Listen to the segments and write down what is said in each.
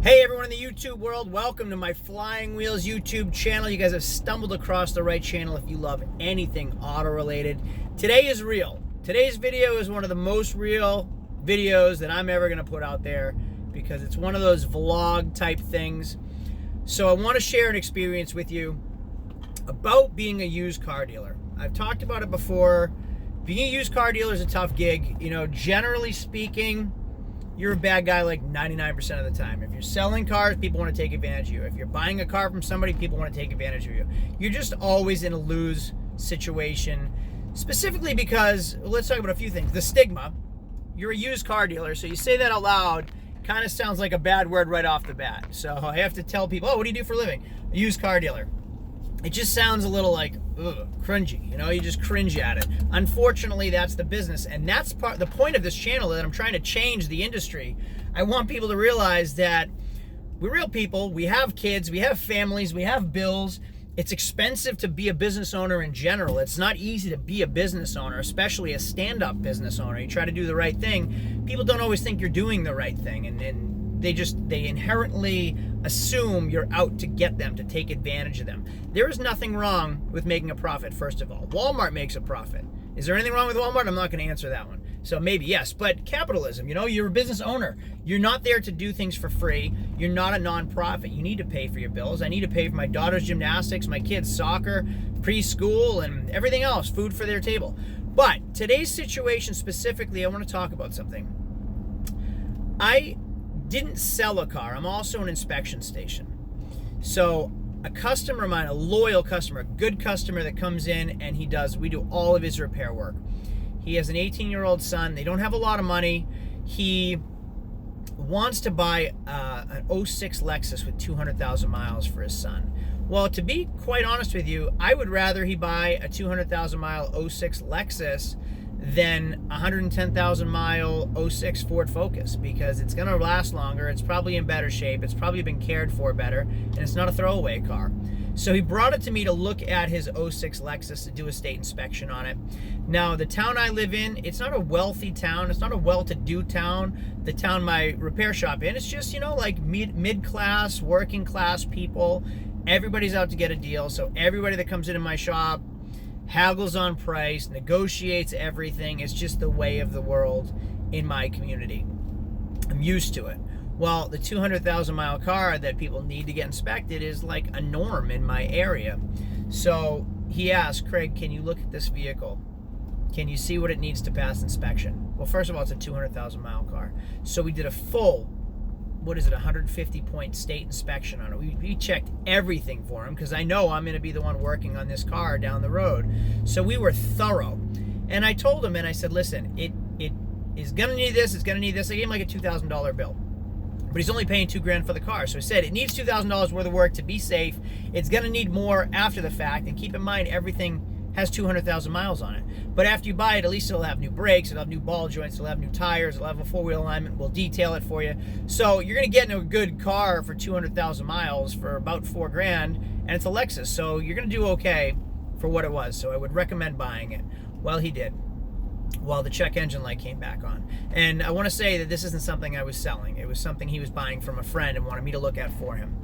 Hey everyone in the YouTube world, welcome to my Flying Wheels YouTube channel. You guys have stumbled across the right channel if you love anything auto related. Today is real. Today's video is one of the most real videos that I'm ever going to put out there because it's one of those vlog type things. So I want to share an experience with you about being a used car dealer. I've talked about it before. Being a used car dealer is a tough gig. You know, generally speaking, you're a bad guy like 99% of the time. If you're selling cars, people want to take advantage of you. If you're buying a car from somebody, people want to take advantage of you. You're just always in a lose situation, specifically because, let's talk about a few things. The stigma. You're a used car dealer, so you say that out loud, kind of sounds like a bad word right off the bat. So I have to tell people, oh, what do you do for a living? A used car dealer. It just sounds a little like, ugh, cringy. You know, you just cringe at it. Unfortunately, that's the business. And that's the point of this channel, that I'm trying to change the industry. I want people to realize that we're real people. We have kids. We have families. We have bills. It's expensive to be a business owner in general. It's not easy to be a business owner, especially a stand-up business owner. You try to do the right thing. People don't always think you're doing the right thing. And they inherently assume you're out to get them, to take advantage of them. There is nothing wrong with making a profit, first of all. Walmart makes a profit. Is there anything wrong with Walmart? I'm not going to answer that one. So maybe yes, but capitalism, you know, you're a business owner. You're not there to do things for free. You're not a nonprofit. You need to pay for your bills. I need to pay for my daughter's gymnastics, my kids' soccer, preschool, and everything else, food for their table. But today's situation specifically, I want to talk about something. I didn't sell a car. I'm also an inspection station. So a customer of mine, a loyal customer, a good customer that comes in and we do all of his repair work. He has an 18-year-old son. They don't have a lot of money. He wants to buy an 06 Lexus with 200,000 miles for his son. Well, to be quite honest with you, I would rather he buy a 200,000 mile 06 Lexus than a 110,000 mile 06 Ford Focus, because it's going to last longer. It's probably in better shape. It's probably been cared for better, and it's not a throwaway car. So he brought it to me to look at his 06 Lexus to do a state inspection on it. Now, the town I live in, it's not a wealthy town. It's not a well-to-do town. The town my repair shop in, it's just, you know, like mid-class, working-class people. Everybody's out to get a deal. So everybody that comes into my shop haggles on price, negotiates everything. It's just the way of the world in my community. I'm used to it. Well, the 200,000 mile car that people need to get inspected is like a norm in my area. So he asked, Craig, can you look at this vehicle? Can you see what it needs to pass inspection? Well, first of all, it's a 200,000 mile car. So we did a full, 150 point state inspection on it. We checked everything for him because I know I'm going to be the one working on this car down the road. So we were thorough. And I told him, and I said, listen, it is going to need this, it's going to need this. I gave him like a $2,000 bill. But he's only paying $2,000 for the car. So I said, it needs $2,000 worth of work to be safe. It's going to need more after the fact. And keep in mind, everything has 200,000 miles on it. But after you buy it, at least it'll have new brakes, it'll have new ball joints, it'll have new tires, it'll have a four-wheel alignment, we'll detail it for you. So you're gonna get into a good car for 200,000 miles for about $4,000, and it's a Lexus, so you're gonna do okay for what it was. So I would recommend buying it. Well, he did. Well, the check engine light came back on. And I wanna say that this isn't something I was selling. It was something he was buying from a friend and wanted me to look at for him.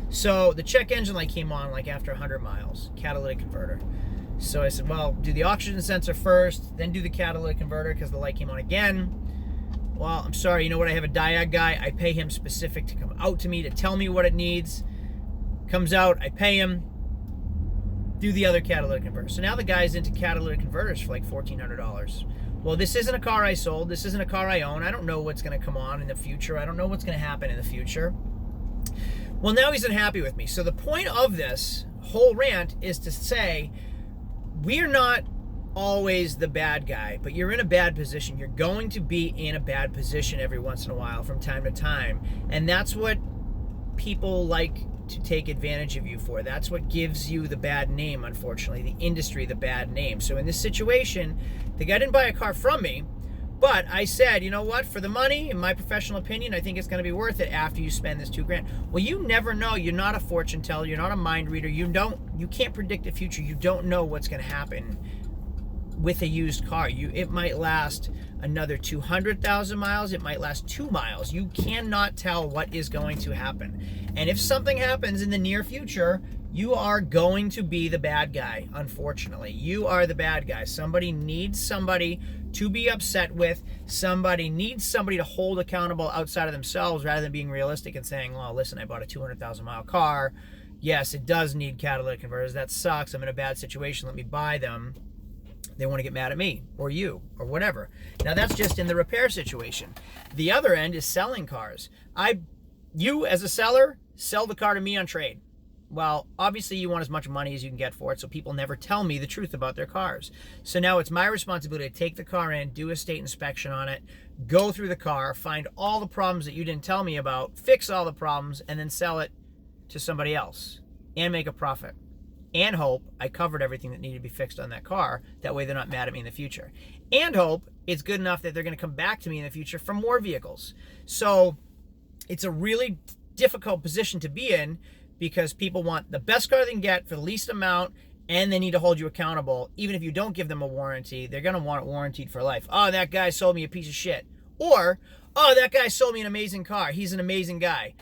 So the check engine light came on like after 100 miles, catalytic converter. So I said, well, do the oxygen sensor first, then do the catalytic converter because the light came on again. Well, I'm sorry, you know what? I have a Diag guy. I pay him specific to come out to me to tell me what it needs. Comes out, I pay him, do the other catalytic converter. So now the guy's into catalytic converters for like $1,400. Well, this isn't a car I sold. This isn't a car I own. I don't know what's going to come on in the future. I don't know what's going to happen in the future. Well, now he's unhappy with me. So the point of this whole rant is to say, we're not always the bad guy, but you're in a bad position. You're going to be in a bad position every once in a while from time to time. And that's what people like to take advantage of you for. That's what gives you the bad name, unfortunately, the industry, the bad name. So in this situation, the guy didn't buy a car from me, but I said, you know what, for the money, in my professional opinion, I think it's going to be worth it after you spend this $2,000. Well, you never know. You're not a fortune teller. You're not a mind reader. You can't predict the future. You don't know what's going to happen with a used car. It might last another 200,000 miles. It might last 2 miles. You cannot tell what is going to happen. And if something happens in the near future, you are going to be the bad guy, unfortunately. You are the bad guy. Somebody needs somebody to be upset with. Somebody needs somebody to hold accountable outside of themselves rather than being realistic and saying, well, listen, I bought a 200,000 mile car. Yes, it does need catalytic converters. That sucks. I'm in a bad situation. Let me buy them. They want to get mad at me or you or whatever. Now, that's just in the repair situation. The other end is selling cars. You, as a seller, sell the car to me on trade. Well, obviously you want as much money as you can get for it, so people never tell me the truth about their cars. So now it's my responsibility to take the car in, do a state inspection on it, go through the car, find all the problems that you didn't tell me about, fix all the problems, and then sell it to somebody else and make a profit. And hope I covered everything that needed to be fixed on that car. That way they're not mad at me in the future. And hope it's good enough that they're going to come back to me in the future for more vehicles. So it's a really difficult position to be in, because people want the best car they can get for the least amount, and they need to hold you accountable. Even if you don't give them a warranty, they're going to want it warranted for life. Oh, that guy sold me a piece of shit. Or, oh, that guy sold me an amazing car. He's an amazing guy.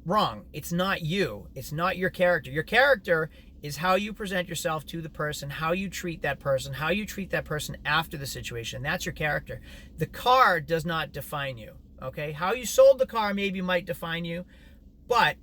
Wrong. It's not you. It's not your character. Your character is how you present yourself to the person, how you treat that person, how you treat that person after the situation. That's your character. The car does not define you, okay? How you sold the car maybe might define you, but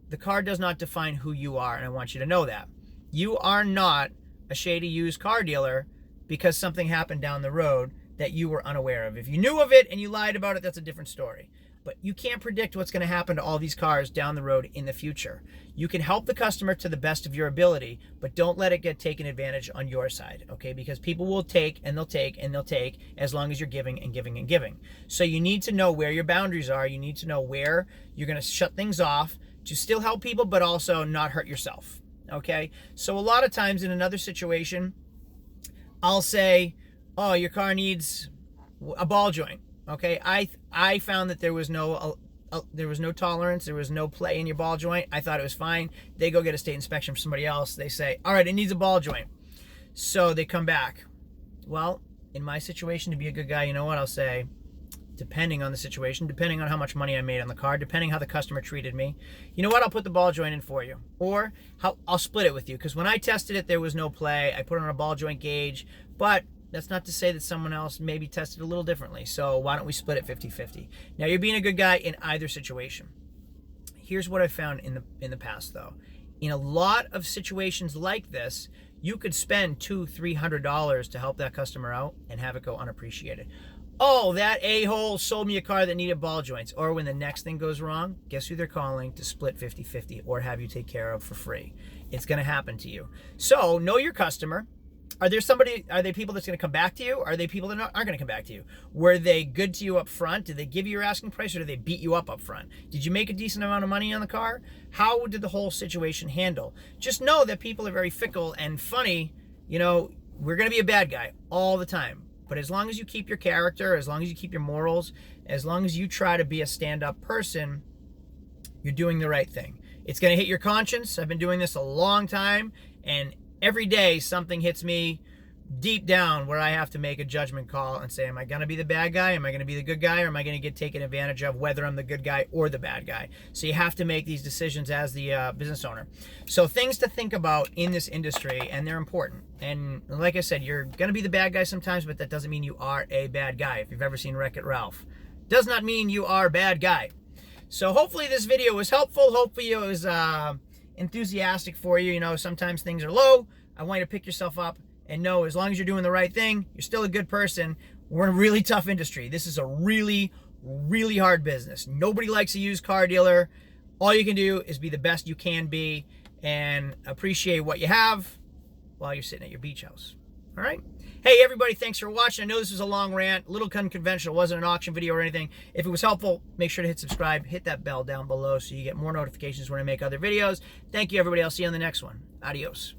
the car does not define who you are, and I want you to know that. You are not a shady used car dealer because something happened down the road that you were unaware of. If you knew of it and you lied about it, that's a different story. But you can't predict what's going to happen to all these cars down the road in the future. You can help the customer to the best of your ability, but don't let it get taken advantage on your side, okay? Because people will take and they'll take and they'll take as long as you're giving and giving and giving. So you need to know where your boundaries are. You need to know where you're going to shut things off to still help people, but also not hurt yourself, okay? So a lot of times in another situation, I'll say, oh, your car needs a ball joint, okay? I found that there was no tolerance, there was no play in your ball joint. I thought it was fine. They go get a state inspection from somebody else. They say, all right, it needs a ball joint. So they come back. Well, in my situation, to be a good guy, you know what I'll say? Depending on the situation, depending on how much money I made on the car, depending how the customer treated me, you know what, I'll put the ball joint in for you. Or I'll split it with you, because when I tested it, there was no play. I put it on a ball joint gauge, but that's not to say that someone else maybe tested a little differently. So why don't we split it 50-50? Now, you're being a good guy in either situation. Here's what I found in the past, though. In a lot of situations like this, you could spend $200-300 to help that customer out and have it go unappreciated. Oh, that a-hole sold me a car that needed ball joints. Or when the next thing goes wrong, guess who they're calling to split 50-50 or have you take care of for free? It's going to happen to you. So know your customer. Are they people that's going to come back to you? Are they people that aren't going to come back to you? Were they good to you up front? Did they give you your asking price, or did they beat you up front? Did you make a decent amount of money on the car? How did the whole situation handle? Just know that people are very fickle and funny. You know, we're going to be a bad guy all the time. But as long as you keep your character, as long as you keep your morals, as long as you try to be a stand-up person, you're doing the right thing. It's going to hit your conscience. I've been doing this a long time, and every day something hits me deep down where I have to make a judgment call and say, am I going to be the bad guy? Am I going to be the good guy? Or am I going to get taken advantage of, whether I'm the good guy or the bad guy? So you have to make these decisions as the business owner. So things to think about in this industry, and they're important. And like I said, you're going to be the bad guy sometimes, but that doesn't mean you are a bad guy. If you've ever seen Wreck-It Ralph, does not mean you are a bad guy. So hopefully this video was helpful. Hopefully it was enthusiastic for you. You know, sometimes things are low. I want you to pick yourself up and know, as long as you're doing the right thing, you're still a good person. We're in a really tough industry. This is a really, really hard business. Nobody likes a used car dealer. All you can do is be the best you can be and appreciate what you have while you're sitting at your beach house. All right? Hey, everybody, thanks for watching. I know this was a long rant, a little unconventional. It wasn't an auction video or anything. If it was helpful, make sure to hit subscribe. Hit that bell down below so you get more notifications when I make other videos. Thank you, everybody. I'll see you on the next one. Adios.